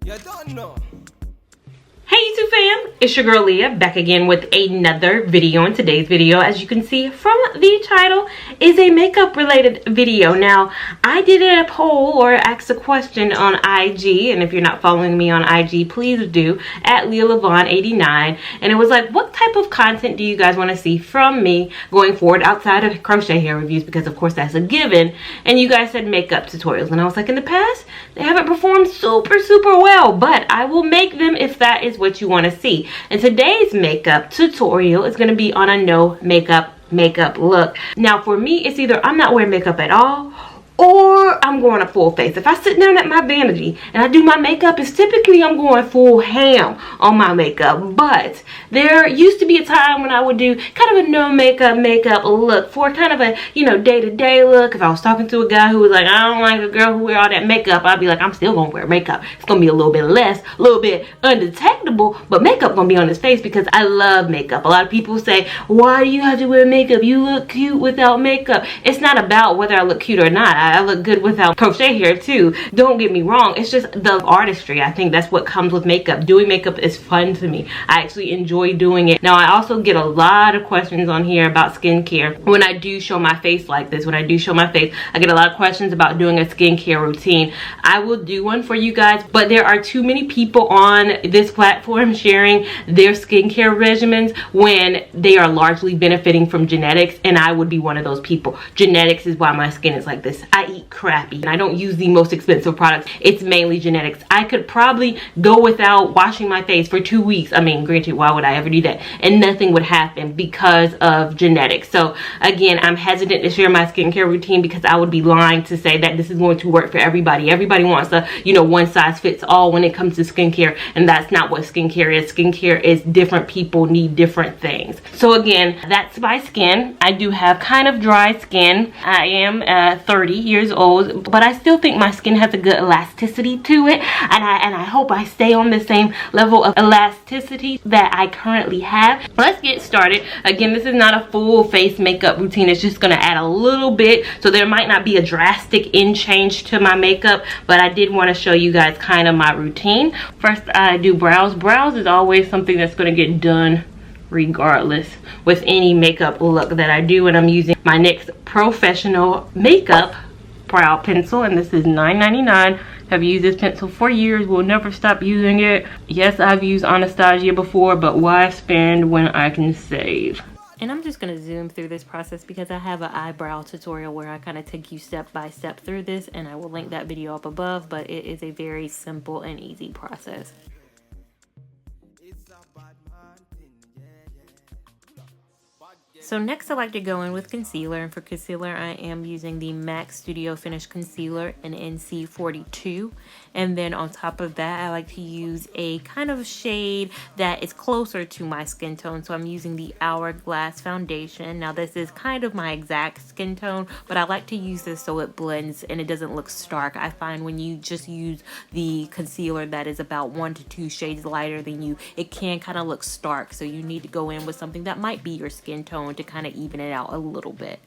You don't know. Hey YouTube fam, it's your girl Leah back again with another video. In today's video, as you can see from the title, is a makeup related video. Now, I did a poll or asked a question on IG, and if you're not following me on IG, please do, at Lia Lavon 89, and it was like, what type of content do you guys want to see from me going forward outside of crochet hair reviews, because of course that's a given. And you guys said makeup tutorials, and I was like, in the past they haven't performed super well, but I will make them if that is what you want to see. And today's makeup tutorial is going to be on a no makeup look. Now for me, it's either I'm not wearing makeup at all or I'm going a full face. If I sit down at my vanity and I do my makeup, it's typically I'm going full ham on my makeup. But there used to be a time when I would do kind of a no makeup look for kind of a, you know, day-to-day look. If I was talking to a guy who was like, I don't like a girl who wear all that makeup, I'd be like, I'm still gonna wear makeup. It's gonna be a little bit less, a little bit undetectable, but makeup gonna be on his face because I love makeup. A lot of people say, why do you have to wear makeup? You look cute without makeup. It's not about whether I look cute or not. I look good without crochet hair too. Don't get me wrong. It's just the artistry. I think that's what comes with makeup. Doing makeup is fun to me. I actually enjoy doing it. Now, I also get a lot of questions on here about skincare. When I do show my face like this, I get a lot of questions about doing a skincare routine. I will do one for you guys, but there are too many people on this platform sharing their skincare regimens when they are largely benefiting from genetics, and I would be one of those people. Genetics is why my skin is like this. I eat crappy and I don't use the most expensive products. It's mainly genetics. I could probably go without washing my face for 2 weeks. I mean, granted, why would I ever do that? And nothing would happen because of genetics. So again, I'm hesitant to share my skincare routine because I would be lying to say that this is going to work for everybody. Everybody wants a, you know, one size fits all when it comes to skincare, and that's not what skincare is. Skincare is different people need different things. So again, that's my skin. I do have kind of dry skin. I am 30 years old, but I still think my skin has a good elasticity to it, and I hope I stay on the same level of elasticity that I currently have. Let's get started. Again, this is not a full face makeup routine. It's just going to add a little bit, so there might not be a drastic change to my makeup, but I did want to show you guys kind of my routine. First, I do brows. Brows is always something that's going to get done regardless with any makeup look that I do, and I'm using my NYX Professional Makeup brow pencil, and this is $9.99. Have used this pencil for years, will never stop using it. Yes, I've used Anastasia before, but why spend when I can save? And I'm just going to zoom through this process because I have an eyebrow tutorial where I kind of take you step by step through this, and I will link that video up above, but it is a very simple and easy process. So next I like to go in with concealer, and for concealer I am using the MAC Studio Finish Concealer in NC42, and then on top of that I like to use a kind of shade that is closer to my skin tone, so I'm using the Hourglass foundation. Now this is kind of my exact skin tone, but I like to use this so it blends and it doesn't look stark. I find when you just use the concealer that is about 1 to 2 shades lighter than you, it can kind of look stark, so you need to go in with something that might be your skin tone to kind of even it out a little bit.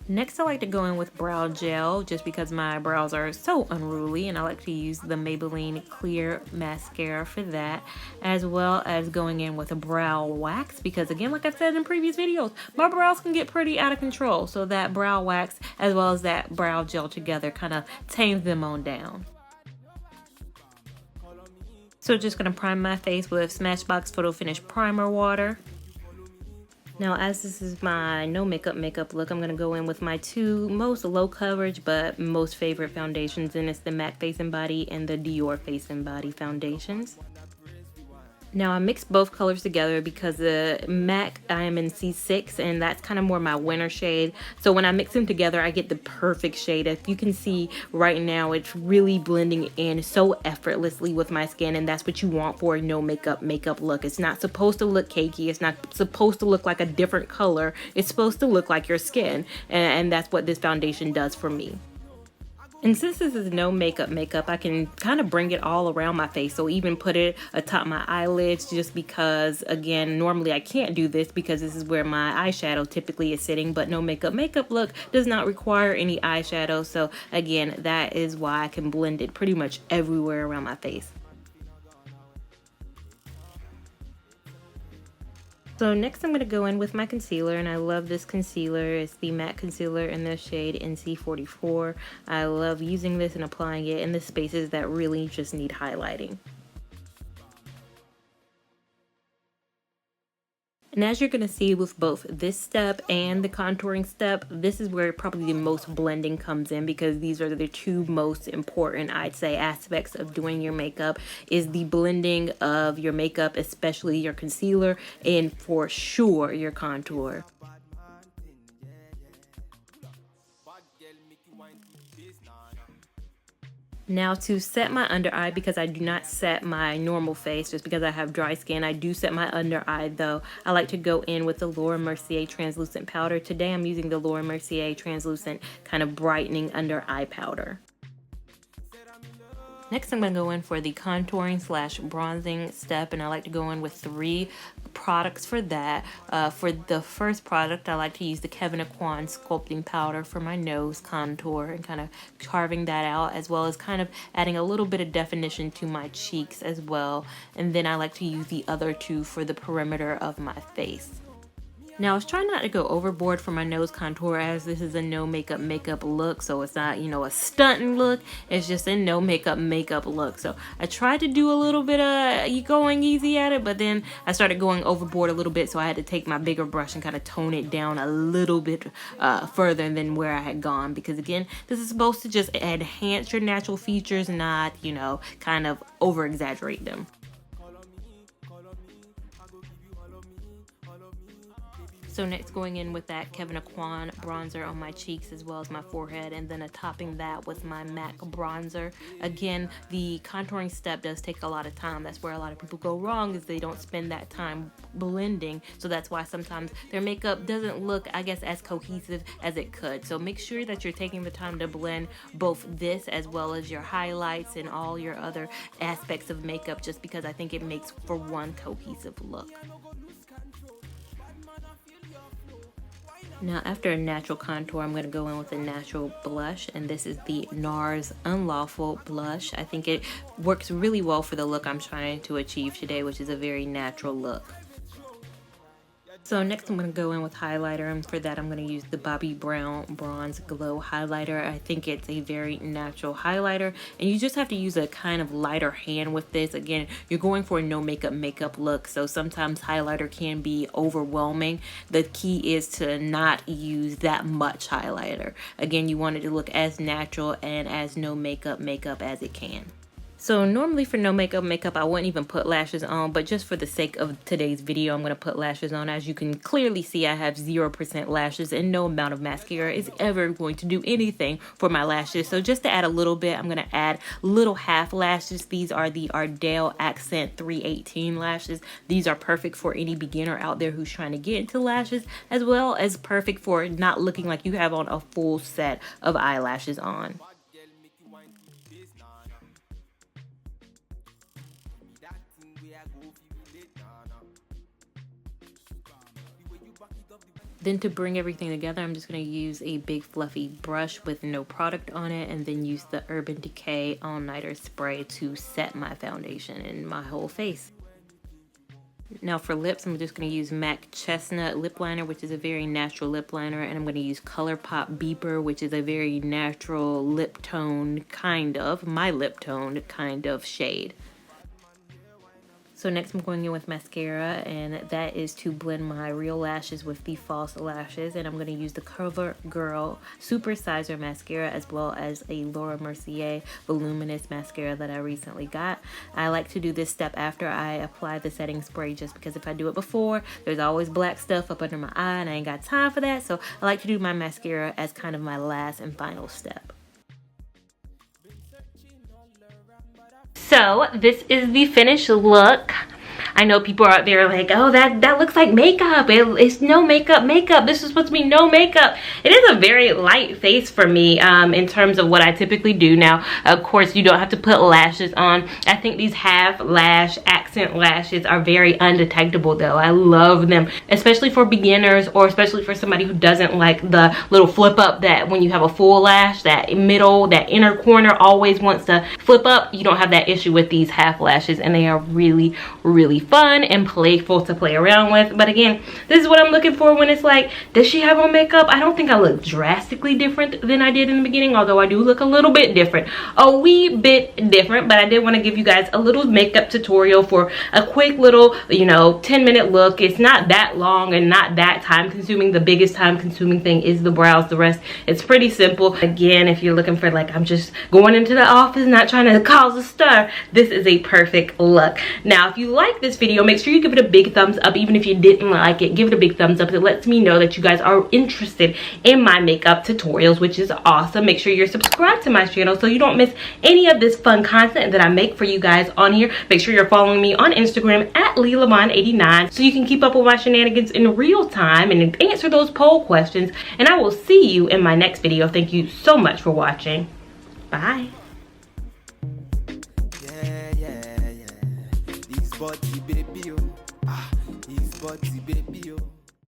Next, I like to go in with brow gel just because my brows are so unruly, and I like to use the Maybelline Clear Mascara for that, as well as going in with a brow wax because, again, like I said in previous videos, my brows can get pretty out of control, so that brow wax as well as that brow gel together kind of tames them on down. So just going to prime my face with Smashbox Photo Finish Primer Water. Now, as this is my no makeup look, I'm going to go in with my two most low coverage but most favorite foundations, and it's the MAC Face and Body and the Dior Face and Body foundations. Now I mixed both colors together because the MAC, I am in C6, and that's kind of more my winter shade. So when I mix them together, I get the perfect shade. If you can see right now, it's really blending in so effortlessly with my skin, and that's what you want for a no makeup look. It's not supposed to look cakey. It's not supposed to look like a different color. It's supposed to look like your skin, and that's what this foundation does for me. And since this is no makeup, I can kind of bring it all around my face. So even put it atop my eyelids, just because, again, normally I can't do this because this is where my eyeshadow typically is sitting. But no makeup look does not require any eyeshadow. So again, that is why I can blend it pretty much everywhere around my face. So next I'm going to go in with my concealer, and I love this concealer. It's the matte concealer in the shade NC44. I love using this and applying it in the spaces that really just need highlighting. And as you're going to see with both this step and the contouring step, this is where probably the most blending comes in, because these are the two most important, I'd say, aspects of doing your makeup, is the blending of your makeup, especially your concealer, and for sure your contour. Now to set my under eye, because I do not set my normal face just because I have dry skin, I do set my under eye though. I like to go in with the Laura Mercier translucent powder. Today I'm using the Laura Mercier translucent kind of brightening under eye powder. Next, I'm going to go in for the contouring / bronzing step, and I like to go in with 3 products for that. For the first product, I like to use the Kevin Aucoin sculpting powder for my nose contour and kind of carving that out, as well as kind of adding a little bit of definition to my cheeks as well. And then I like to use the other 2 for the perimeter of my face. Now I was trying not to go overboard for my nose contour, as this is a no makeup look, so it's not, you know, a stunting look. It's just a no makeup look. So I tried to do a little bit of going easy at it, but then I started going overboard a little bit, so I had to take my bigger brush and kind of tone it down a little bit further than where I had gone, because again, this is supposed to just enhance your natural features, not, you know, kind of over exaggerate them. So next, going in with that Kevin Aucoin bronzer on my cheeks as well as my forehead, and then topping that with my MAC bronzer. Again, the contouring step does take a lot of time. That's where a lot of people go wrong, is they don't spend that time blending. So that's why sometimes their makeup doesn't look, I guess, as cohesive as it could. So make sure that you're taking the time to blend both this as well as your highlights and all your other aspects of makeup, just because I think it makes for one cohesive look. Now, after a natural contour, I'm going to go in with a natural blush, and this is the NARS Unlawful Blush. I think it works really well for the look I'm trying to achieve today, which is a very natural look. So next I'm going to go in with highlighter, and for that I'm going to use the Bobbi Brown Bronze Glow highlighter. I think it's a very natural highlighter, and you just have to use a kind of lighter hand with this. Again, you're going for a no makeup look, so sometimes highlighter can be overwhelming. The key is to not use that much highlighter. Again, you want it to look as natural and as no makeup as it can. So normally for no makeup, I wouldn't even put lashes on, but just for the sake of today's video, I'm going to put lashes on. As you can clearly see, I have 0% lashes, and no amount of mascara is ever going to do anything for my lashes. So just to add a little bit, I'm going to add little half lashes. These are the Ardell Accent 318 lashes. These are perfect for any beginner out there who's trying to get into lashes, as well as perfect for not looking like you have on a full set of eyelashes on. Then to bring everything together, I'm just going to use a big fluffy brush with no product on it, and then use the Urban Decay All Nighter Spray to set my foundation in my whole face. Now for lips, I'm just going to use MAC Chestnut Lip Liner, which is a very natural lip liner, and I'm going to use ColourPop Beeper, which is a very natural lip tone kind of, my lip tone kind of shade. So next I'm going in with mascara, and that is to blend my real lashes with the false lashes, and I'm going to use the CoverGirl Super Sizer mascara, as well as a Laura Mercier voluminous mascara that I recently got. I like to do this step after I apply the setting spray, just because if I do it before, there's always black stuff up under my eye and I ain't got time for that. So I like to do my mascara as kind of my last and final step. So this is the finished look. I know people are out there like, oh, that looks like makeup. It's no makeup. This is supposed to be no makeup. It is a very light face for me in terms of what I typically do. Now, of course, you don't have to put lashes on. I think these half lash accent lashes are very undetectable though. I love them, especially for beginners, or especially for somebody who doesn't like the little flip up that when you have a full lash, that middle, that inner corner always wants to flip up. You don't have that issue with these half lashes, and they are really, really fun and playful to play around with. But again, this is what I'm looking for when it's like, does she have on makeup? I don't think I look drastically different than I did in the beginning, although I do look a little bit different, a wee bit different. But I did want to give you guys a little makeup tutorial for a quick little, you know, 10-minute look. It's not that long and not that time consuming. The biggest time consuming thing is the brows. The rest, it's pretty simple. Again, if you're looking for like, I'm just going into the office, not trying to cause a stir, this is a perfect look. Now, if you like this video, make sure you give it a big thumbs up. Even if you didn't like it, give it a big thumbs up. It lets me know that you guys are interested in my makeup tutorials, which is awesome. Make sure you're subscribed to my channel so you don't miss any of this fun content that I make for you guys on here. Make sure you're following me on Instagram at Lia Lavon 89 so you can keep up with my shenanigans in real time and answer those poll questions. And I will see you in my next video. Thank you so much for watching. Bye. His body baby, his body baby.